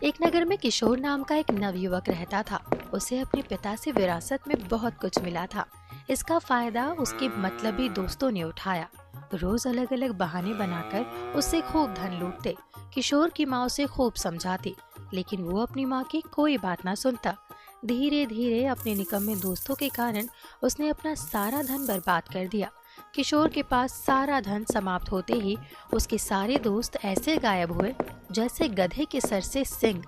एक नगर में किशोर नाम का एक नवयुवक रहता था। उसे अपने पिता से विरासत में बहुत कुछ मिला था। इसका फायदा उसके मतलबी दोस्तों ने उठाया। रोज अलग अलग बहाने बनाकर उससे खूब धन लूटते। किशोर की माँ उसे खूब समझाती, लेकिन वो अपनी माँ की कोई बात ना सुनता। धीरे धीरे अपने निकम्मे दोस्तों के कारण उसने अपना सारा धन बर्बाद कर दिया। किशोर के पास सारा धन समाप्त होते ही उसके सारे दोस्त ऐसे गायब हुए जैसे गधे के सर से सिंग।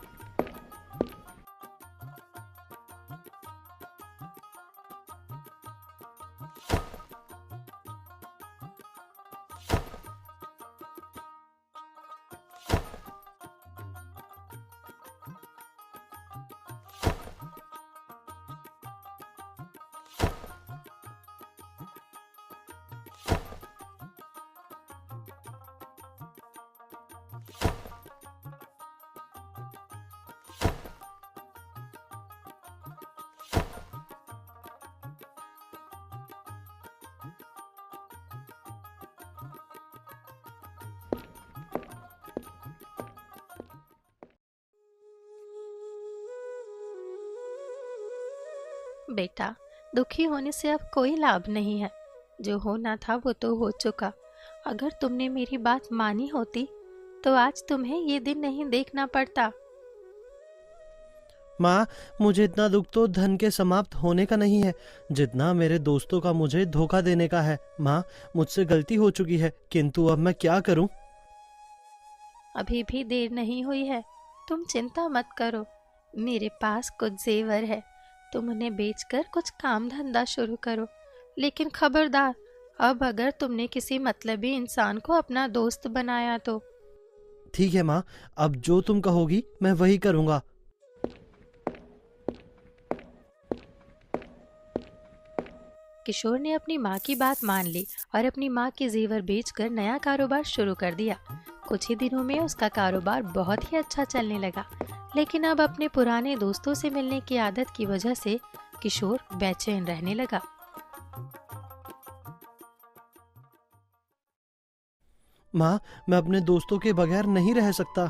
बेटा, दुखी होने से अब कोई लाभ नहीं है। जो होना था वो तो हो चुका। अगर तुमने मेरी बात मानी होती तो आज तुम्हें ये दिन नहीं देखना पड़ता। माँ, मुझे इतना दुख तो धन के समाप्त होने का नहीं है जितना मेरे दोस्तों का मुझे धोखा देने का है। माँ, मुझसे गलती हो चुकी है, किंतु अब मैं क्या करूँ? अभी भी देर नहीं हुई है। तुम चिंता मत करो। मेरे पास कुछ जेवर है। तुम उन्हें बेचकर कुछ काम धंधा शुरू करो। लेकिन खबरदार, अब अगर तुमने किसी मतलबी इंसान को अपना दोस्त बनाया तो। ठीक है माँ, अब जो तुम कहोगी मैं वही करूँगा। किशोर ने अपनी माँ की बात मान ली और अपनी माँ के जेवर बेचकर नया कारोबार शुरू कर दिया। कुछ ही दिनों में उसका कारोबार बहुत ही अच्छा चलने लगा। लेकिन अब अपने पुराने दोस्तों से मिलने की आदत की वजह से किशोर बेचैन रहने लगा। माँ, मैं अपने दोस्तों के बगैर नहीं रह सकता।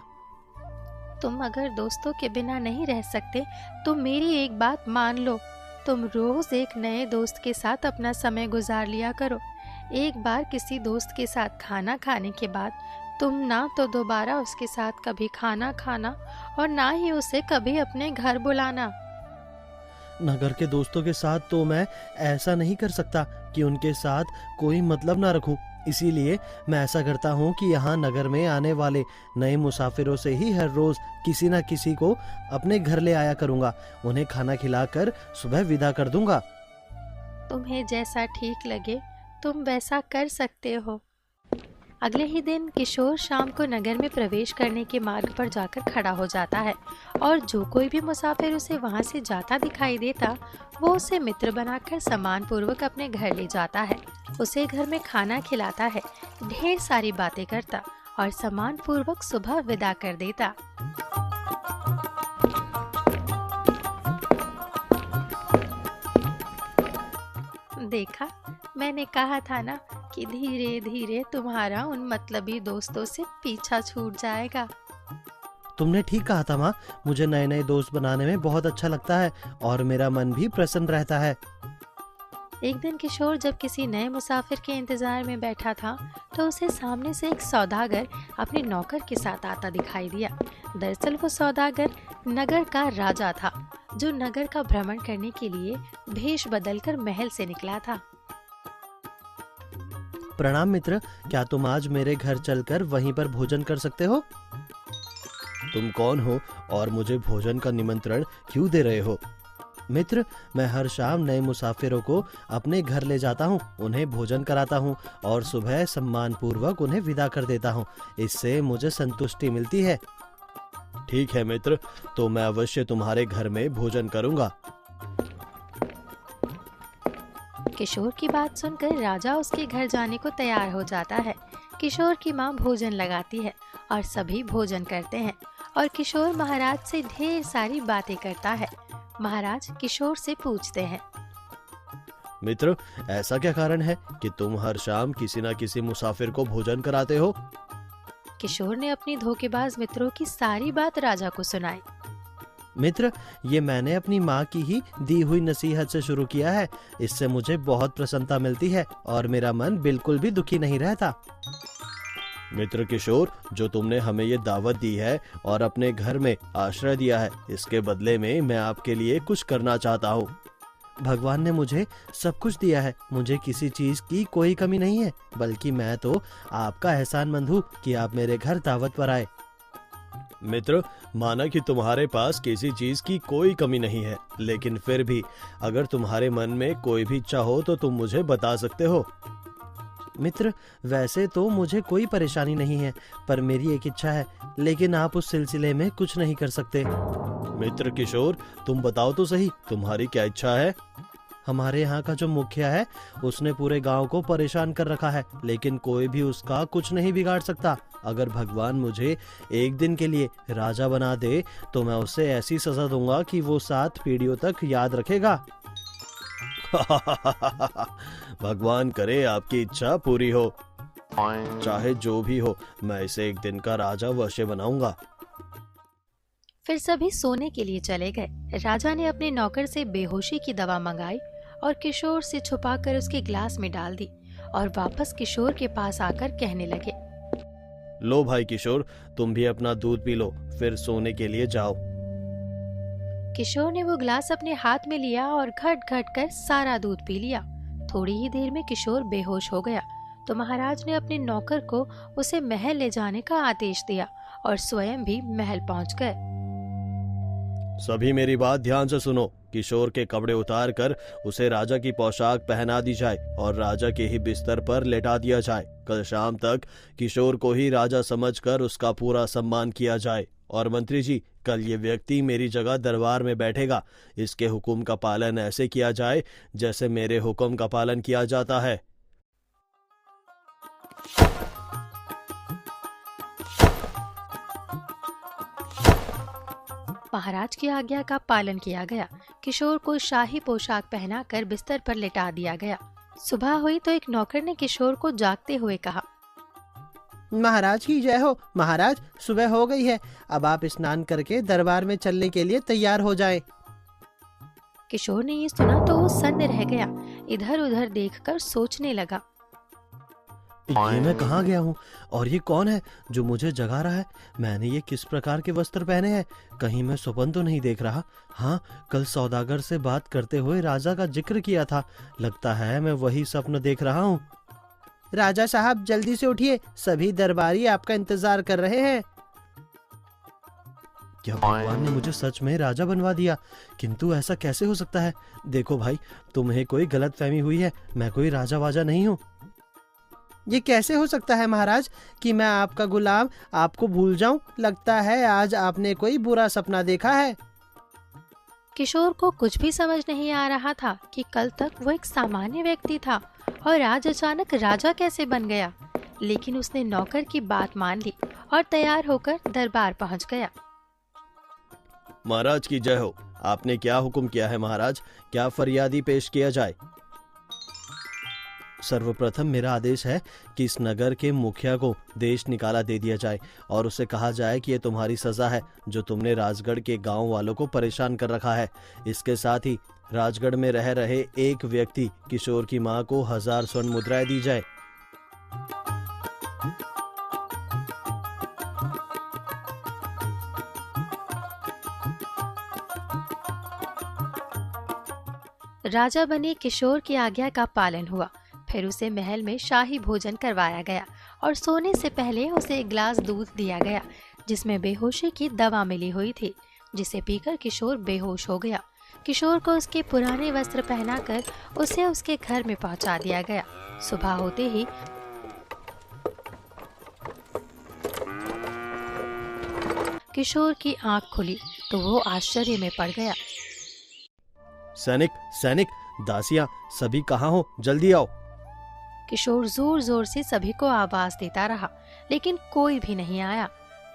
तुम अगर दोस्तों के बिना नहीं रह सकते तो मेरी एक बात मान लो। तुम रोज एक नए दोस्त के साथ अपना समय गुजार लिया करो। एक बार किसी दोस्त के साथ खाना खाने के बाद तुम ना तो दोबारा उसके साथ कभी खाना खाना और ना ही उसे कभी अपने घर बुलाना। नगर के दोस्तों के साथ तो मैं ऐसा नहीं कर सकता कि उनके साथ कोई मतलब ना रखूं। इसीलिए मैं ऐसा करता हूं कि यहाँ नगर में आने वाले नए मुसाफिरों से ही हर रोज किसी न किसी को अपने घर ले आया करूंगा। उन्हें खाना खिलाकर सुबह विदा कर दूंगा। तुम्हें जैसा ठीक लगे तुम वैसा कर सकते हो। अगले ही दिन किशोर शाम को नगर में प्रवेश करने के मार्ग पर जाकर खड़ा हो जाता है और जो कोई भी मुसाफिर उसे वहां से जाता दिखाई देता वो उसे मित्र बनाकर सम्मान पूर्वक अपने घर ले जाता है। उसे घर में खाना खिलाता है, ढेर सारी बातें करता और सम्मान पूर्वक सुबह विदा कर देता। देखा, मैंने कहा था ना कि धीरे धीरे तुम्हारा उन मतलबी दोस्तों से पीछा छूट जाएगा। तुमने ठीक कहा था माँ, मुझे नए नए दोस्त बनाने में बहुत अच्छा लगता है और मेरा मन भी प्रसन्न रहता है। एक दिन किशोर जब किसी नए मुसाफिर के इंतजार में बैठा था तो उसे सामने से एक सौदागर अपने नौकर के साथ आता दिखाई दिया। दरअसल वो सौदागर नगर का राजा था जो नगर का भ्रमण करने के लिए भेष बदलकर महल से निकला था। प्रणाम मित्र, क्या तुम आज मेरे घर चलकर वहीं पर भोजन कर सकते हो? तुम कौन हो और मुझे भोजन का निमंत्रण क्यों दे रहे हो? मित्र, मैं हर शाम नए मुसाफिरों को अपने घर ले जाता हूँ, उन्हें भोजन कराता हूँ और सुबह सम्मान पूर्वक उन्हें विदा कर देता हूँ। इससे मुझे संतुष्टि मिलती है। ठीक है मित्र, तो मैं अवश्य तुम्हारे घर में भोजन करूंगा। किशोर की बात सुनकर राजा उसके घर जाने को तैयार हो जाता है। किशोर की माँ भोजन लगाती है और सभी भोजन करते हैं और किशोर महाराज से ढेर सारी बातें करता है। महाराज किशोर से पूछते हैं, मित्र, ऐसा क्या कारण है कि तुम हर शाम किसी न किसी मुसाफिर को भोजन कराते हो? किशोर ने अपनी धोखेबाज मित्रों की सारी बात राजा को सुनाई। मित्र, ये मैंने अपनी माँ की ही दी हुई नसीहत से शुरू किया है। इससे मुझे बहुत प्रसन्नता मिलती है और मेरा मन बिल्कुल भी दुखी नहीं रहता। मित्र किशोर, जो तुमने हमें ये दावत दी है और अपने घर में आश्रय दिया है, इसके बदले में मैं आपके लिए कुछ करना चाहता हूँ। भगवान ने मुझे सब कुछ दिया है, मुझे किसी चीज की कोई कमी नहीं है, बल्कि मैं तो आपका एहसानमंद हूँ कि आप मेरे घर दावत पर आए। मित्र, माना कि तुम्हारे पास किसी चीज की कोई कमी नहीं है, लेकिन फिर भी अगर तुम्हारे मन में कोई भी इच्छा हो तो तुम मुझे बता सकते हो। मित्र, वैसे तो मुझे कोई परेशानी नहीं है, पर मेरी एक इच्छा है, लेकिन आप उस सिलसिले में कुछ नहीं कर सकते। मित्र किशोर, तुम बताओ तो सही, तुम्हारी क्या इच्छा है? हमारे यहाँ का जो मुखिया है, उसने पूरे गांव को परेशान कर रखा है, लेकिन कोई भी उसका कुछ नहीं बिगाड़ सकता। अगर भगवान मुझे एक दिन के लिए राजा बना दे तो मैं उसे ऐसी सजा दूंगा कि वो 7 पीढ़ियों तक याद रखेगा। भगवान करे आपकी इच्छा पूरी हो। चाहे जो भी हो, मैं इसे एक दिन का राजा अवश्य बनाऊंगा। फिर सभी सोने के लिए चले गए। राजा ने अपने नौकर से बेहोशी की दवा मंगाई और किशोर से छुपाकर उसके गिलास में डाल दी और वापस किशोर के पास आकर कहने लगे, लो भाई किशोर, तुम भी अपना दूध पी लो, फिर सोने के लिए जाओ। किशोर ने वो गिलास अपने हाथ में लिया और घट घट कर सारा दूध पी लिया। थोड़ी ही देर में किशोर बेहोश हो गया तो महाराज ने अपने नौकर को उसे महल ले जाने का आदेश दिया और स्वयं भी महल पहुंच गए। सभी मेरी बात ध्यान से सुनो। किशोर के कपड़े उतार कर उसे राजा की पोशाक पहना दी जाए और राजा के ही बिस्तर पर लेटा दिया जाए। कल शाम तक किशोर को ही राजा समझकर उसका पूरा सम्मान किया जाए। और मंत्री जी, कल ये व्यक्ति मेरी जगह दरबार में बैठेगा। इसके हुक्म का पालन ऐसे किया जाए जैसे मेरे हुक्म का पालन किया जाता है। महाराज की आज्ञा का पालन किया गया। किशोर को शाही पोशाक पहनाकर बिस्तर पर लेटा दिया गया। सुबह हुई तो एक नौकर ने किशोर को जागते हुए कहा, महाराज की जय हो। महाराज, सुबह हो गई है, अब आप स्नान करके दरबार में चलने के लिए तैयार हो जाएं। किशोर ने ये सुना तो वो सन्न रह गया। इधर उधर देखकर सोचने लगा, ये मैं कहाँ गया हूँ और ये कौन है जो मुझे जगा रहा है? मैंने ये किस प्रकार के वस्त्र पहने हैं? कहीं मैं स्वप्न तो नहीं देख रहा? हाँ, कल सौदागर से बात करते हुए राजा का जिक्र किया था। लगता है मैं वही स्वप्न देख रहा हूँ। राजा साहब, जल्दी से उठिए, सभी दरबारी आपका इंतजार कर रहे हैं। क्या भगवान ने मुझे सच में राजा बनवा दिया? किंतु ऐसा कैसे हो सकता है? देखो भाई, तुम्हें कोई गलतफहमी हुई है, मैं कोई राजा वाजा नहीं हूँ। ये कैसे हो सकता है महाराज कि मैं आपका गुलाम आपको भूल जाऊं? लगता है आज आपने कोई बुरा सपना देखा है। किशोर को कुछ भी समझ नहीं आ रहा था कि कल तक वो एक सामान्य व्यक्ति था और आज अचानक राजा कैसे बन गया। लेकिन उसने नौकर की बात मान ली और तैयार होकर दरबार पहुंच गया। महाराज की जय हो। आपने क्या हुक्म किया है महाराज? क्या फरियादी पेश किया जाए? सर्वप्रथम मेरा आदेश है कि इस नगर के मुखिया को देश निकाला दे दिया जाए और उसे कहा जाए कि ये तुम्हारी सजा है जो तुमने राजगढ़ के गांव वालों को परेशान कर रखा है। इसके साथ ही राजगढ़ में रह रहे एक व्यक्ति किशोर की मां को 1000 स्वर्ण मुद्राएं दी जाए। राजा बने किशोर की आज्ञा का पालन हुआ। फिर उसे महल में शाही भोजन करवाया गया और सोने से पहले उसे एक गिलास दूध दिया गया जिसमें बेहोशी की दवा मिली हुई थी, जिसे पीकर किशोर बेहोश हो गया। किशोर को उसके पुराने वस्त्र पहनाकर उसे उसके घर में पहुंचा दिया गया। सुबह होते ही किशोर की आंख खुली तो वो आश्चर्य में पड़ गया। सैनिक, सैनिक, दासियां, सभी कहाँ हो? जल्दी आओ। किशोर जोर जोर से सभी को आवाज देता रहा, लेकिन कोई भी नहीं आया।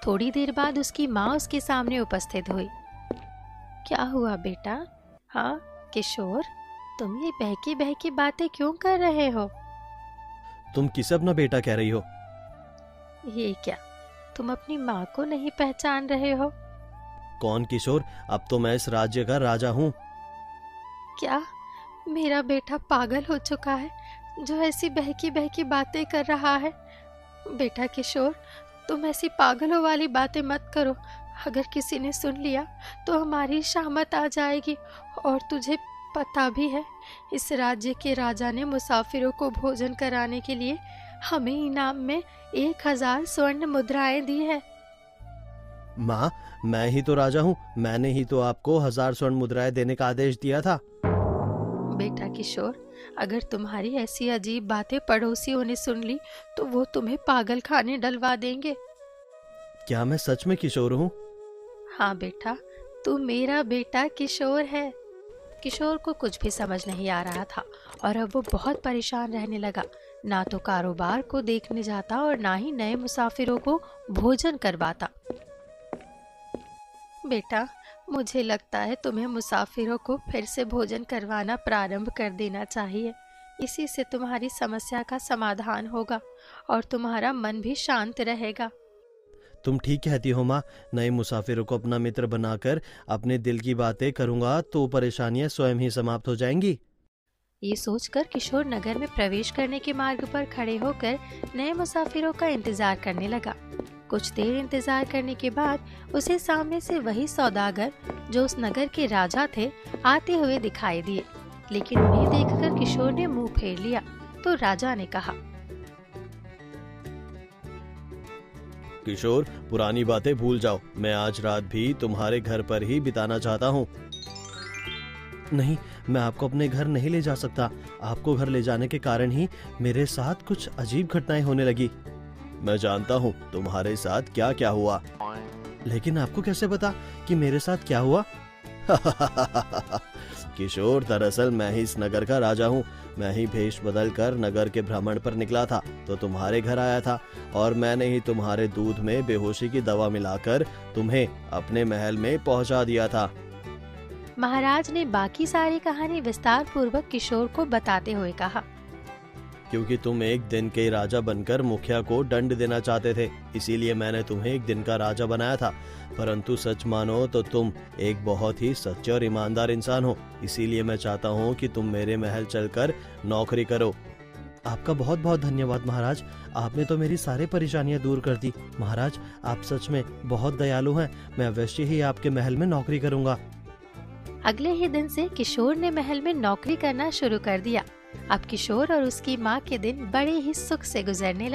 थोड़ी देर बाद उसकी माँ उसके सामने उपस्थित हुई। क्या हुआ बेटा? हाँ किशोर, तुम ये बहकी बहकी बातें क्यों कर रहे हो? तुम किसे अपना बेटा कह रही हो? ये क्या, तुम अपनी माँ को नहीं पहचान रहे हो? कौन किशोर? अब तो मैं इस राज्य का राजा हूँ। क्या मेरा बेटा पागल हो चुका है जो ऐसी बहकी बहकी बातें कर रहा है? बेटा किशोर, तुम ऐसी पागलों वाली बातें मत करो। अगर किसी ने सुन लिया तो हमारी शामत आ जाएगी। और तुझे पता भी है, इस राज्य के राजा ने मुसाफिरों को भोजन कराने के लिए हमें इनाम में 1000 स्वर्ण मुद्राएं दी है। माँ, मैं ही तो राजा हूँ। मैंने ही तो आपको 1000 स्वर्ण मुद्राएं देने का आदेश दिया था। बेटा किशोर, अगर तुम्हारी ऐसी अजीब बातें पड़ोसियों ने सुन ली तो वो तुम्हें पागल खाने डलवा देंगे। क्या मैं सच में किशोर हूँ? हाँ बेटा, तू मेरा बेटा किशोर है। किशोर को कुछ भी समझ नहीं आ रहा था और अब वो बहुत परेशान रहने लगा। ना तो कारोबार को देखने जाता और ना ही नए मुसाफिरों को भोजन करवाता। बेटा, मुझे लगता है तुम्हें मुसाफिरों को फिर से भोजन करवाना प्रारंभ कर देना चाहिए। इसी से तुम्हारी समस्या का समाधान होगा और तुम्हारा मन भी शांत रहेगा। तुम ठीक कहती हो माँ। नए मुसाफिरों को अपना मित्र बनाकर अपने दिल की बातें करूंगा तो परेशानियां स्वयं ही समाप्त हो जाएंगी। ये सोचकर किशोर नगर में प्रवेश करने के मार्ग पर खड़े होकर नए मुसाफिरों का इंतजार करने लगा। कुछ देर इंतजार करने के बाद उसे सामने से वही सौदागर जो उस नगर के राजा थे आते हुए दिखाई दिए। लेकिन उन्हें देखकर किशोर ने मुंह फेर लिया तो राजा ने कहा, किशोर, पुरानी बातें भूल जाओ। मैं आज रात भी तुम्हारे घर पर ही बिताना चाहता हूँ। नहीं, मैं आपको अपने घर नहीं ले जा सकता। आपको घर ले जाने के कारण ही मेरे साथ कुछ अजीब घटनाएं होने लगी। मैं जानता हूँ तुम्हारे साथ क्या क्या हुआ। लेकिन आपको कैसे पता कि मेरे साथ क्या हुआ? किशोर, दरअसल मैं ही इस नगर का राजा हूँ। मैं ही भेष बदल कर नगर के भ्रमण पर निकला था तो तुम्हारे घर आया था और मैंने ही तुम्हारे दूध में बेहोशी की दवा मिलाकर तुम्हें अपने महल में पहुंचा दिया था। महाराज ने बाकी सारी कहानी विस्तार पूर्वक किशोर को बताते हुए कहा, क्योंकि तुम एक दिन के राजा बनकर मुखिया को दंड देना चाहते थे, इसीलिए मैंने तुम्हें एक दिन का राजा बनाया था। परंतु सच मानो तो तुम एक बहुत ही सच्चे और ईमानदार इंसान हो, इसीलिए मैं चाहता हूँ कि तुम मेरे महल चलकर नौकरी करो। आपका बहुत बहुत धन्यवाद महाराज। आपने तो मेरी सारी परेशानियां दूर कर दी। महाराज, आप सच में बहुत दयालु हैं। मैं अवश्य ही आपके महल में नौकरी करूंगा। अगले ही दिन से किशोर ने महल में नौकरी करना शुरू कर दिया। अब किशोर और उसकी माँ के दिन बड़े ही सुख से गुजरने लगे।